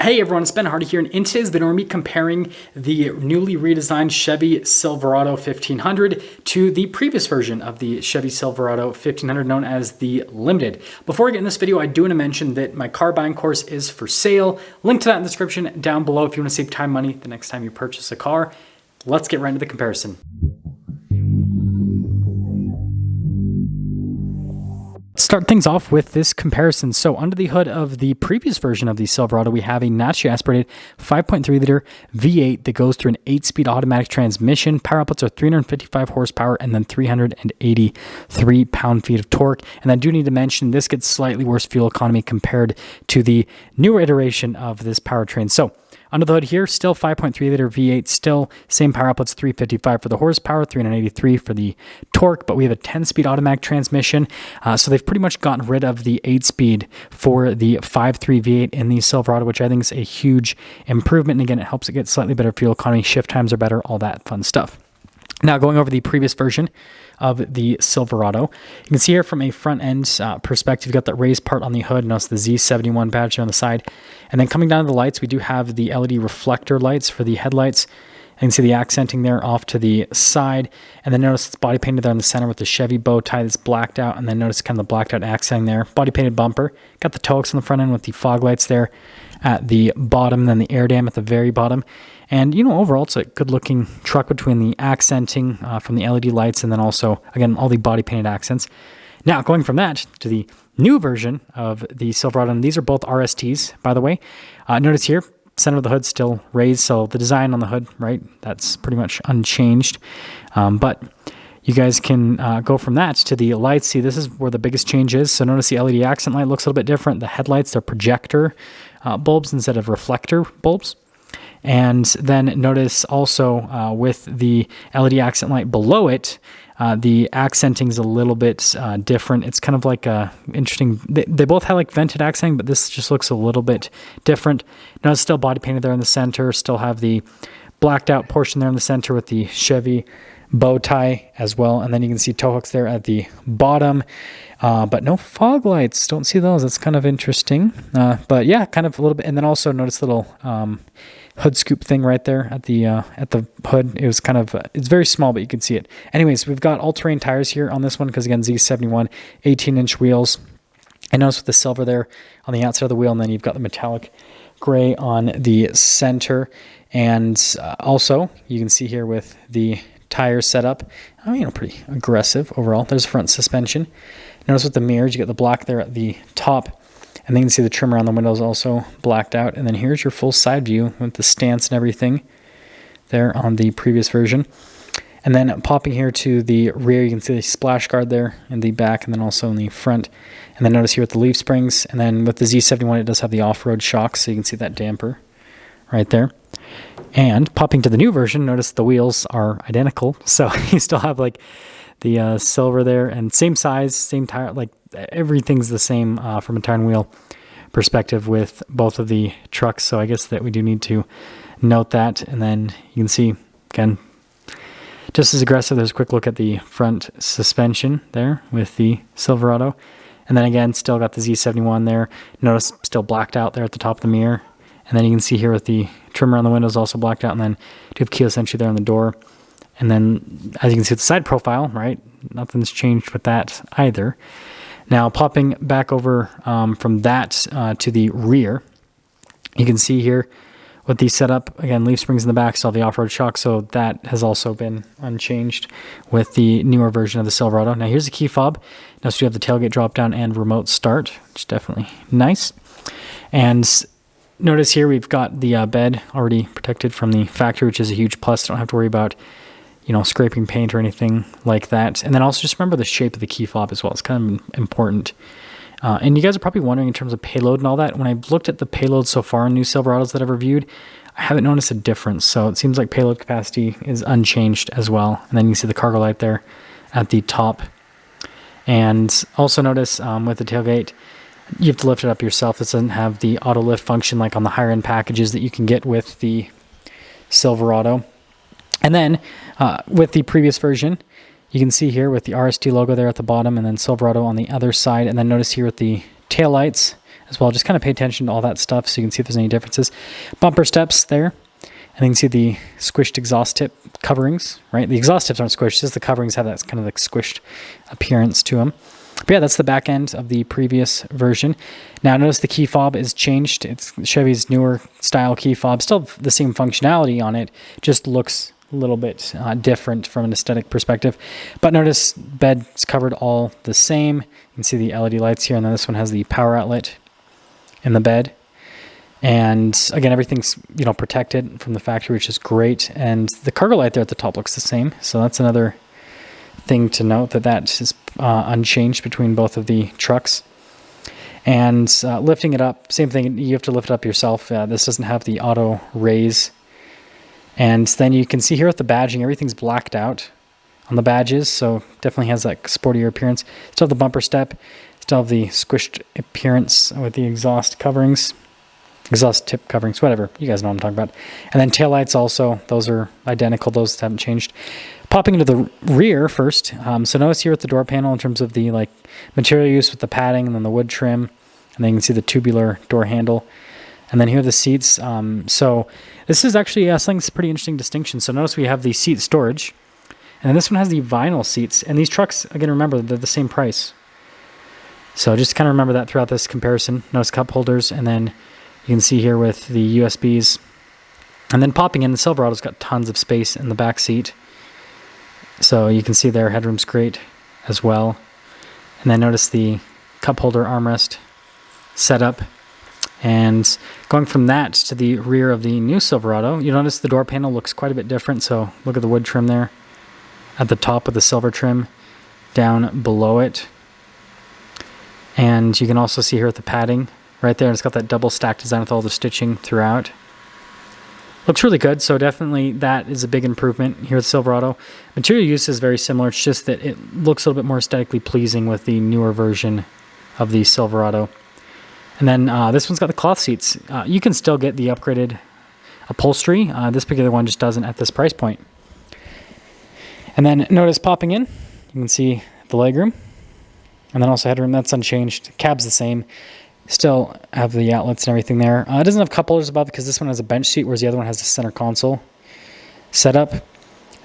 Hey everyone, it's Ben Hardy here, and in today's video we're going to be comparing the newly redesigned Chevy Silverado 1500 to the previous version of the Chevy Silverado 1500 known as the Limited. Before we get in this video, I do want to mention that my car buying course is for sale. Link to that in the description down below if you want to save time and money the next time you purchase a car. Let's get right into the comparison. Start things off with this comparison. So under the hood of the previous version of the Silverado, we have a naturally aspirated 5.3 liter V8 that goes through an 8-speed automatic transmission. Power outputs are 355 horsepower and then 383 pound-feet of torque. And I do need to mention this gets slightly worse fuel economy compared to the newer iteration of this powertrain. So under the hood here, still 5.3 liter V8, still same power outputs, 355 for the horsepower, 383 for the torque, but we have a 10-speed automatic transmission. So they've pretty much gotten rid of the 8-speed for the 5.3 V8 in the Silverado, which I think is a huge improvement. And again, it helps it get slightly better fuel economy, shift times are better, all that fun stuff. Now, going over the previous version of the Silverado, you can see here from a front end perspective, you've got that raised part on the hood. Notice the Z71 badge on the side. And then coming down to the lights, we do have the LED reflector lights for the headlights. You can see the accenting there off to the side. And then notice it's body painted there in the center with the Chevy bow tie that's blacked out. And then notice kind of the blacked out accenting there. Body painted bumper. Got the toe hooks on the front end with the fog lights there at the bottom, then the air dam at the very bottom. And, you know, overall, it's a good-looking truck between the accenting from the LED lights and then also, again, all the body-painted accents. Now, going from that to the new version of the Silverado, and these are both RSTs, by the way. Notice here, center of the hood still raised, so the design on the hood, right, that's pretty much unchanged. But you guys can go from that to the lights. See, this is where the biggest change is. So notice the LED accent light looks a little bit different. The headlights, they're projector bulbs instead of reflector bulbs. And then notice also with the LED accent light below it, the accenting is a little bit different. It's kind of like a interesting, they both have like vented accenting, but this just looks a little bit different. Notice still body painted there in the center, still have the blacked out portion there in the center with the Chevy bow tie as well. And then you can see toe hooks there at the bottom, but no fog lights. Don't see those. That's kind of interesting. But yeah, kind of a little bit. And then also notice the little hood scoop thing right there at the hood. It was kind of, it's very small, but you can see it. Anyways, we've got all-terrain tires here on this one because again, Z71, 18-inch wheels. I notice with the silver there on the outside of the wheel, and then you've got the metallic gray on the center. And also, you can see here with the tire setup, pretty aggressive overall. There's front suspension. Notice with the mirrors, you get the black there at the top. And then you can see the trim around the windows also blacked out. And then here's your full side view with the stance and everything there on the previous version. And then popping here to the rear, you can see the splash guard there in the back and then also in the front. And then notice here with the leaf springs. And then with the Z71, it does have the off-road shocks, so you can see that damper right there. And popping to the new version, notice the wheels are identical. So you still have like the silver there and same size, same tire, like everything's the same from a tire and wheel perspective with both of the trucks. So I guess that we do need to note that. And then you can see, again, just as aggressive. There's a quick look at the front suspension there with the Silverado. And then again, still got the Z71 there. Notice still blacked out there at the top of the mirror. And then you can see here with the trim around the windows also blacked out. And then you have keyless entry there on the door. And then as you can see the side profile, right? Nothing's changed with that either. Now popping back over from that to the rear, you can see here with the setup, again, leaf springs in the back, still have the off-road shock. So that has also been unchanged with the newer version of the Silverado. Now here's the key fob. Notice we have the tailgate drop down and remote start, which is definitely nice. And notice here we've got the bed already protected from the factory, which is a huge plus. Don't have to worry about, scraping paint or anything like that. And then also just remember the shape of the key fob as well. It's kind of important. And you guys are probably wondering in terms of payload and all that. When I've looked at the payload so far in new Silverados that I've reviewed, I haven't noticed a difference. So it seems like payload capacity is unchanged as well. And then you can see the cargo light there at the top. And also notice with the tailgate, you have to lift it up yourself. This doesn't have the auto lift function like on the higher end packages that you can get with the Silverado. And then with the previous version, you can see here with the RST logo there at the bottom and then Silverado on the other side. And then notice here with the taillights, as well. Just kind of pay attention to all that stuff so you can see if there's any differences. Bumper steps there. And then you can see the squished exhaust tip coverings, right? The exhaust tips aren't squished, just the coverings have that kind of like squished appearance to them. But yeah, that's the back end of the previous version. Now notice the key fob is changed. It's Chevy's newer style key fob. Still the same functionality on it, just looks a little bit different from an aesthetic perspective. But notice bed's covered all the same. You can see the LED lights here, and then this one has the power outlet in the bed. And again, everything's, you know, protected from the factory, which is great. And the cargo light there at the top looks the same. So that's another thing to note, that is unchanged between both of the trucks. And lifting it up, same thing, you have to lift it up yourself. This doesn't have the auto raise. And then you can see here with the badging, everything's blacked out on the badges. So definitely has that sportier appearance. Still have the bumper step, still have the squished appearance with the exhaust coverings. Exhaust tip coverings, whatever. You guys know what I'm talking about. And then taillights also, those are identical. Those haven't changed. Popping into the rear first. So notice here at the door panel in terms of the like material use with the padding and then the wood trim. And then you can see the tubular door handle. And then here are the seats. So this is actually something that's a pretty interesting distinction. So notice we have the seat storage. And then this one has the vinyl seats. And these trucks, again, remember, they're the same price. So just kind of remember that throughout this comparison. Notice cup holders, and then you can see here with the USBs. And then popping in, the Silverado's got tons of space in the back seat. So you can see their headroom's great as well. And then notice the cup holder armrest setup. And going from that to the rear of the new Silverado, you notice the door panel looks quite a bit different. So look at the wood trim there at the top with the silver trim down below it. And you can also see here with the padding right there, it's got that double stack design with all the stitching throughout. Looks really good, so definitely that is a big improvement here with Silverado. Material use is very similar, it's just that it looks a little bit more aesthetically pleasing with the newer version of the Silverado. And then this one's got the cloth seats. You can still get the upgraded upholstery. This particular one just doesn't at this price point. And then notice popping in, you can see the legroom. And then also headroom, that's unchanged. Cab's the same. Still have the outlets and everything there. It doesn't have cup holders above because this one has a bench seat, whereas the other one has a center console setup.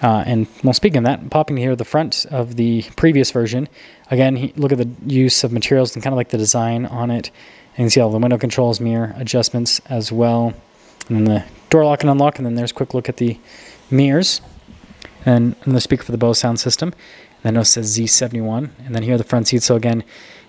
And well, speaking of that, popping here the front of the previous version. Again, look at the use of materials and kind of like the design on it. And you can see all the window controls, mirror adjustments as well. And then the door lock and unlock. And then there's a quick look at the mirrors. And the speaker for the Bose sound system. And then notice it says Z71. And then here are the front seats. So again,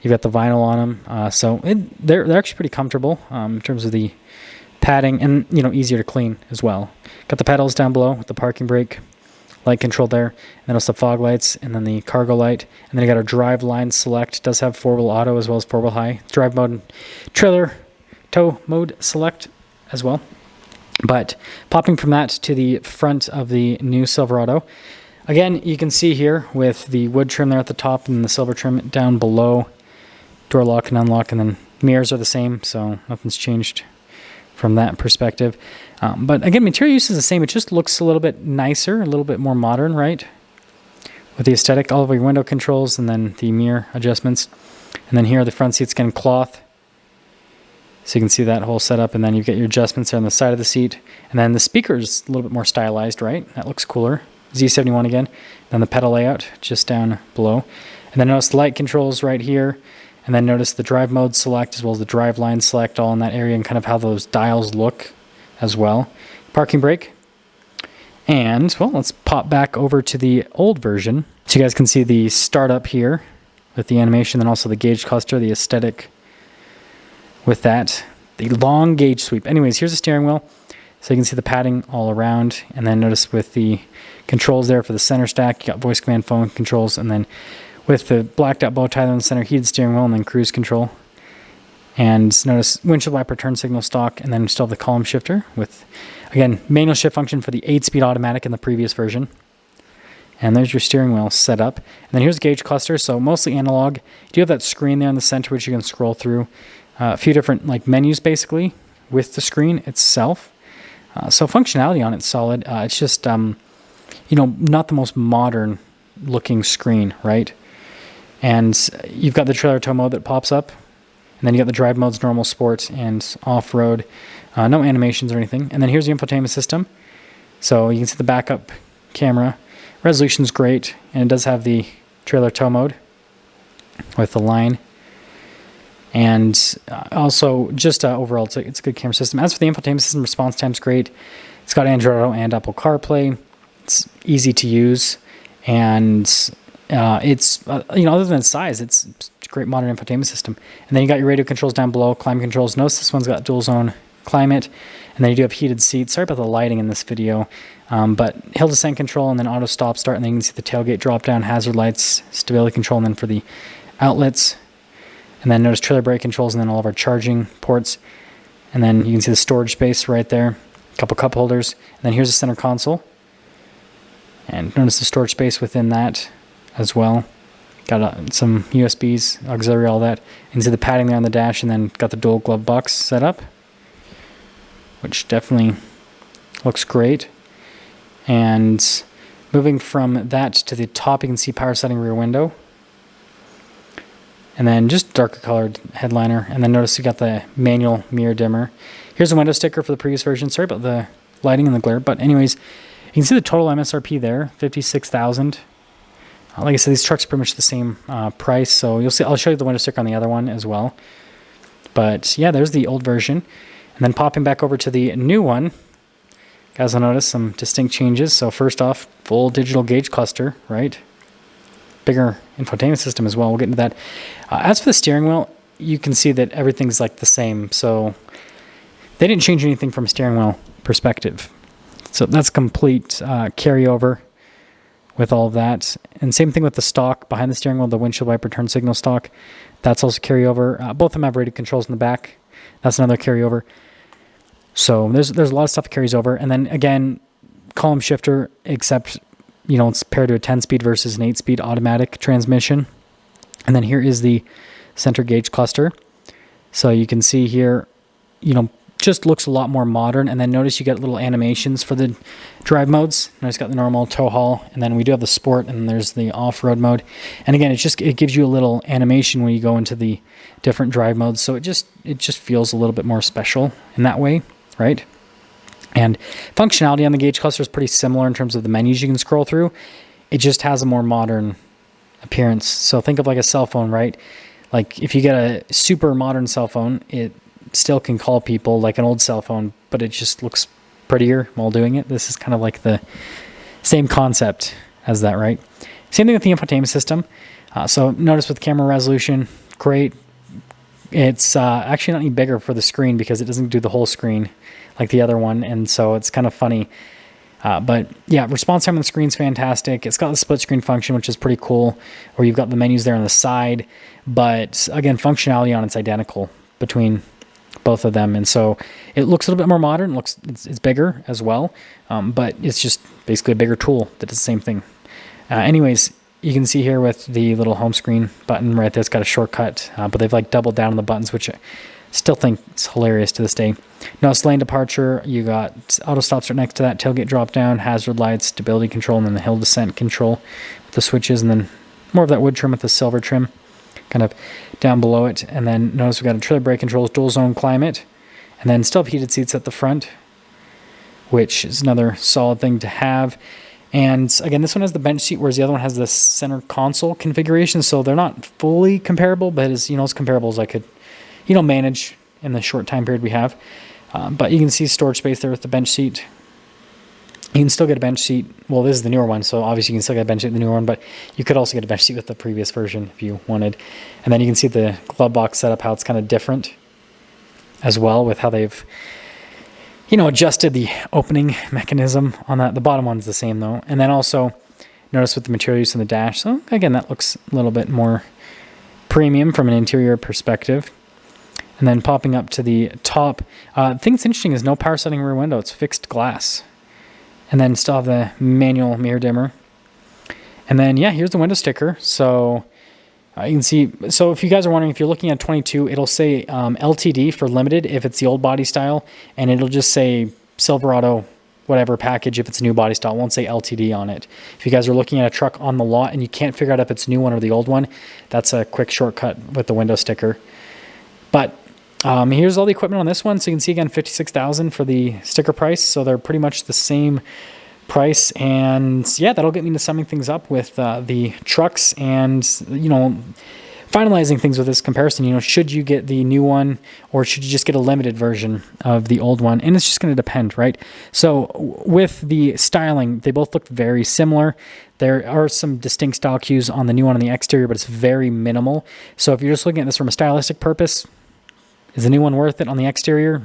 you've got the vinyl on them. They're actually pretty comfortable in terms of the padding, and you know, easier to clean as well. Got the pedals down below with the parking brake, light control there, and then also fog lights, and then the cargo light. And then you got our drive line select. It does have 4-wheel auto as well as 4-wheel high. Drive mode and trailer tow mode select as well. But popping from that to the front of the new Silverado, again, you can see here with the wood trim there at the top and the silver trim down below. Door lock and unlock, and then mirrors are the same, so nothing's changed from that perspective. But again, material use is the same. It just looks a little bit nicer, a little bit more modern, right? With the aesthetic, all of your window controls, and then the mirror adjustments. And then here are the front seats getting cloth. So you can see that whole setup, and then you get your adjustments there on the side of the seat. And then the speaker's a little bit more stylized, right? That looks cooler. Z71 again. Then the pedal layout just down below. And then notice the light controls right here. And then notice the drive mode select as well as the drive line select all in that area, and kind of how those dials look as well. Parking brake. And, well, let's pop back over to the old version. So you guys can see the startup here with the animation, and also the gauge cluster, the aesthetic with that. The long gauge sweep. Anyways, here's the steering wheel. So you can see the padding all around. And then notice with the controls there for the center stack, you got voice command phone controls, and then with the blacked out bow tie on the center, heated steering wheel, and then cruise control. And notice windshield wiper turn signal stock, and then we still have the column shifter with, again, manual shift function for the 8-speed automatic in the previous version. And there's your steering wheel set up. And then here's the gauge cluster, so mostly analog. You do have that screen there in the center which you can scroll through. A few different like menus basically with the screen itself. So functionality on it's solid. It's just, you know, not the most modern looking screen, right? And you've got the trailer tow mode that pops up. And then you got the drive modes, normal, sport, and off-road. No animations or anything. And then here's the infotainment system. So you can see the backup camera. Resolution's great, and it does have the trailer tow mode with the line. And also, just overall, it's a good camera system. As for the infotainment system, response time's great. It's got Android Auto and Apple CarPlay. It's easy to use, and it's other than its size, it's a great modern infotainment system. And then you got your radio controls down below, climate controls. Notice this one's got dual zone climate, and then you do have heated seats. Sorry about the lighting in this video, but hill descent control, and then auto stop start, and then you can see the tailgate drop down, hazard lights, stability control, and then for the outlets. And then notice trailer brake controls, and then all of our charging ports. And then you can see the storage space right there. A couple cup holders. And then here's the center console. And notice the storage space within that as well. Got some USBs, auxiliary, all that. You can see the padding there on the dash, and then got the dual glove box set up, which definitely looks great. And moving from that to the top, you can see power setting rear window. And then just darker colored headliner. And then notice you got the manual mirror dimmer. Here's a window sticker for the previous version. Sorry about the lighting and the glare. But anyways, you can see the total MSRP there, $56,000. Like I said, these trucks are pretty much the same price. So you'll see. I'll show you the window sticker on the other one as well. But yeah, there's the old version. And then popping back over to the new one, guys will notice some distinct changes. So first off, full digital gauge cluster, right? Bigger infotainment system as well. We'll get into that. As for the steering wheel, you can see that everything's like the same. So they didn't change anything from a steering wheel perspective. So that's complete carryover with all of that. And same thing with the stock behind the steering wheel, the windshield wiper turn signal stock. That's also carryover. Both of them have radio controls in the back. That's another carryover. So there's a lot of stuff that carries over. And then again, column shifter, except it's paired to a 10-speed versus an 8-speed automatic transmission. And then here is the center gauge cluster. So you can see here, just looks a lot more modern. And then notice you get little animations for the drive modes. Notice got the normal, tow haul, and then we do have the sport, and there's the off-road mode. And again, it gives you a little animation when you go into the different drive modes. So it just feels a little bit more special in that way, right? And functionality on the gauge cluster is pretty similar in terms of the menus you can scroll through. It just has a more modern appearance. So think of like a cell phone, right? Like if you get a super modern cell phone, it still can call people like an old cell phone, but it just looks prettier while doing it. This is kind of like the same concept as that, right? Same thing with the infotainment system. So notice with camera resolution, great. It's actually not any bigger for the screen because it doesn't do the whole screen like the other one, and so it's kind of funny. But yeah, response time on the screen's fantastic. It's got the split screen function, which is pretty cool, where you've got the menus there on the side. But again, functionality on it's identical between both of them, and so it looks a little bit more modern. It's bigger as well, but it's just basically a bigger tool that does the same thing. Anyways, you can see here with the little home screen button right there, it's got a shortcut, but they've like doubled down on the buttons, which I still think is hilarious to this day. Notice lane departure, you got auto stops right next to that, tailgate drop down, hazard lights, stability control, and then the hill descent control with the switches, and then more of that wood trim with the silver trim kind of down below it. And then notice we've got a trailer brake controls, dual zone climate, and then still have heated seats at the front, which is another solid thing to have. And again, this one has the bench seat, whereas the other one has the center console configuration. So they're not fully comparable, but as comparable as I could, manage in the short time period we have. But you can see storage space there with the bench seat. You can still get a bench seat. Well, this is the newer one, so obviously you can still get a bench seat with the newer one, but you could also get a bench seat with the previous version if you wanted. And then you can see the glove box setup, how it's kind of different as well with how they've adjusted the opening mechanism on that. The bottom one's the same though. And then also notice with the material use in the dash. So again, that looks a little bit more premium from an interior perspective. And then popping up to the top, the thing that's interesting is no power setting rear window. It's fixed glass. And then still have the manual mirror dimmer. And then, yeah, here's the window sticker. So you can see, so if you guys are wondering, if you're looking at 22, it'll say LTD for limited if it's the old body style, and it'll just say Silverado whatever package if it's a new body style. It won't say LTD on it. If you guys are looking at a truck on the lot and you can't figure out if it's new one or the old one, that's a quick shortcut with the window sticker. But here's all the equipment on this one. So you can see again, $56,000 for the sticker price. So they're pretty much the same price. And yeah, that'll get me into summing things up with the trucks and, finalizing things with this comparison. Should you get the new one or should you just get a limited version of the old one? And it's just going to depend, right? So with the styling, they both look very similar. There are some distinct style cues on the new one on the exterior, but it's very minimal. So if you're just looking at this from a stylistic purpose, is the new one worth it on the exterior?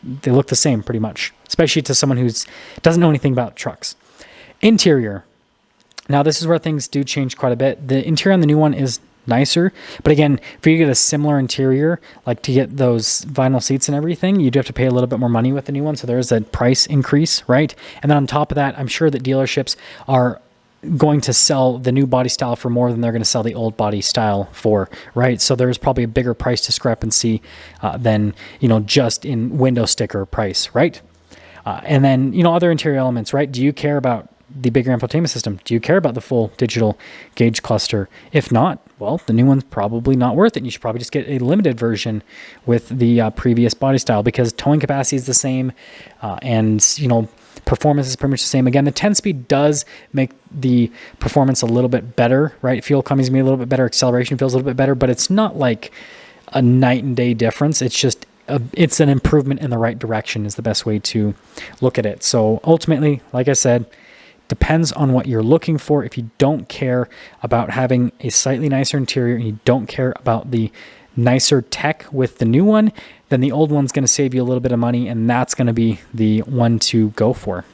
They look the same pretty much, especially to someone who doesn't know anything about trucks. Interior. Now this is where things do change quite a bit. The interior on the new one is nicer, but again, for you to get a similar interior, like to get those vinyl seats and everything, you do have to pay a little bit more money with the new one. So there's a price increase, right? And then on top of that, I'm sure that dealerships are going to sell the new body style for more than they're going to sell the old body style for, right? So there's probably a bigger price discrepancy than, just in window sticker price, right? And then, other interior elements, right? Do you care about the bigger infotainment system? Do you care about the full digital gauge cluster? If not, well, the new one's probably not worth it. You should probably just get a limited version with the previous body style, because towing capacity is the same, and performance is pretty much the same. Again, the 10-speed does make the performance a little bit better, right? Fuel economy is going to be a little bit better, acceleration feels a little bit better, but it's not like a night and day difference. It's just it's an improvement in the right direction is the best way to look at it. So ultimately, like I said, depends on what you're looking for. If you don't care about having a slightly nicer interior and you don't care about the nicer tech with the new one, then the old one's going to save you a little bit of money, and that's going to be the one to go for.